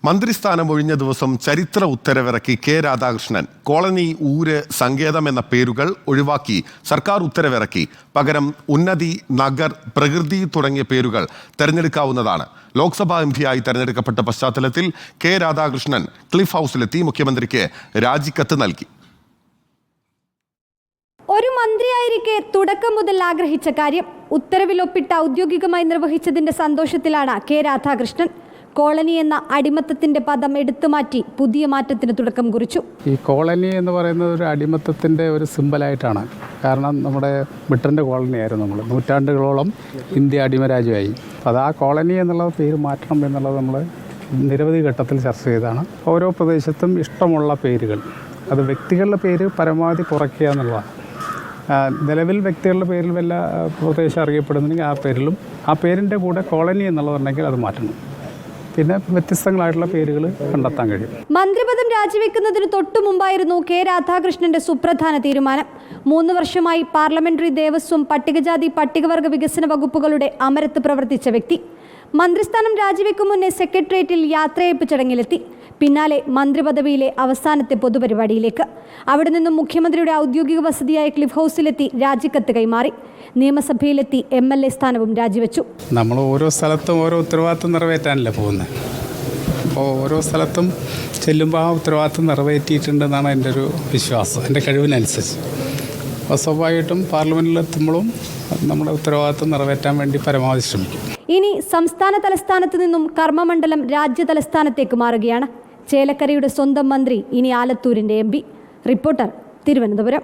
മന്ത്രിസ്ഥാനം ഒഴിഞ്ഞ ദിവസം ചരിത്ര ഉത്തരവിറക്കി കെ രാധാകൃഷ്ണൻ. കോളനി, ഊര്, സങ്കേതം എന്ന പേരുകൾ ഒഴിവാക്കി സർക്കാർ ഉത്തരവിറക്കി. പകരം ഉന്നതി, നഗർ, പ്രകൃതി തുടങ്ങിയ പേരുകൾ തെരഞ്ഞെടുക്കാവുന്നതാണ്. ലോക്സഭാ എംപിയായി തെരഞ്ഞെടുക്കപ്പെട്ട പശ്ചാത്തലത്തിൽ കെ രാധാകൃഷ്ണൻ ക്ലിഫ് ഹൗസിലെത്തി മുഖ്യമന്ത്രിക്ക് രാജിക്കത്ത് നൽകി. ഒരു മന്ത്രിയായിരിക്കെ തുടക്കം മുതൽ ആഗ്രഹിച്ച കാര്യം ഉത്തരവിൽ ഒപ്പിട്ട് ഔദ്യോഗികമായി നിർവഹിച്ചതിന്റെ സന്തോഷത്തിലാണ് കെ രാധാകൃഷ്ണൻ. കോളനി എന്ന അടിമത്തത്തിന്റെ പദം എടുത്തുമാറ്റി പുതിയ മാറ്റത്തിന് തുടക്കം കുറിച്ചു. ഈ കോളനി എന്ന് പറയുന്നത് ഒരു അടിമത്തത്തിന്റെ ഒരു സിമ്പലായിട്ടാണ്. കാരണം നമ്മുടെ ബ്രിട്ടന്റെ കോളനിയായിരുന്നു നമ്മൾ. നൂറ്റാണ്ടുകളോളം ഇന്ത്യ അടിമരാജ്യമായി. അത് ആ കോളനി എന്നുള്ള പേര് മാറ്റണം എന്നുള്ളത് നമ്മൾ നിരവധി ഘട്ടത്തിൽ ചർച്ച ചെയ്താണ്. ഓരോ പ്രദേശത്തും ഇഷ്ടമുള്ള പേരുകൾ, അത് വ്യക്തികളുടെ പേര് പരമാവധി കുറയ്ക്കുക എന്നുള്ളതാണ്. നിലവിൽ വ്യക്തികളുടെ പേരിൽ വല്ല പ്രദേശം അറിയപ്പെടുന്നുണ്ടെങ്കിൽ ആ പേരിലും, ആ പേരിൻ്റെ കൂടെ കോളനി എന്നുള്ളതുണ്ടെങ്കിൽ അത് മാറ്റണം. പിന്നെ വ്യത്യസ്തങ്ങളായിട്ടുള്ള പേരുകൾ കണ്ടെത്താൻ കഴിയും. മന്ത്രിപദം രാജിവെക്കുന്നതിന് തൊട്ടു മുമ്പായിരുന്നു കെ രാധാകൃഷ്ണന്റെ സുപ്രധാന തീരുമാനം. 3 വർഷമായി പാർലമെന്ററി, ദേവസ്വം, പട്ടികജാതി പട്ടികവർഗ വികസന വകുപ്പുകളുടെ അമരത്ത് പ്രവർത്തിച്ച വ്യക്തി മന്ത്രിസ്ഥാനം രാജിവെക്കും മുന്നേ സെക്രട്ടേറിയറ്റിൽ യാത്രയയപ്പ് ചടങ്ങിലെത്തി. പിന്നാലെ മന്ത്രിപദവിയിലെ അവസാനത്തെ പൊതുപരിപാടിയിലേക്ക്. അവിടെ നിന്നും മുഖ്യമന്ത്രിയുടെ ഔദ്യോഗിക വസതിയായ ക്ലിഫ് ഹൗസിലെത്തി രാജിക്കത്ത് കൈമാറി. നിയമസഭയിലെത്തി MLA സ്ഥാനവും രാജിവെച്ചു. നമ്മൾ ഓരോ സ്ഥലത്തും ഓരോ ഉത്തരവാദിത്വം നിറവേറ്റാനല്ലേ പോകുന്നത്. അപ്പോൾ ഓരോ സ്ഥലത്തും ചെല്ലുമ്പോൾ ആ ഉത്തരവാദിത്വം നിറവേറ്റിയിട്ടുണ്ടെന്നാണ് എൻ്റെ ഒരു വിശ്വാസം, എൻ്റെ കഴിവിനനുസരിച്ച്. അപ്പോൾ സ്വാഭാവികമായിട്ടും പാർലമെൻറ്റിലെത്തുമ്പോഴും നമ്മുടെ ഉത്തരവാദിത്വം നിറവേറ്റാൻ വേണ്ടി പരമാവധി ശ്രമിക്കും. ഇനി സംസ്ഥാന തലസ്ഥാനത്ത് നിന്നും കർമ്മമണ്ഡലം രാജ്യ തലസ്ഥാനത്തേക്ക് മാറുകയാണ്. ചേലക്കരയുടെ സ്വന്തം മന്ത്രി ഇനി ആലത്തൂരിന്റെ MP. റിപ്പോർട്ടർ, തിരുവനന്തപുരം.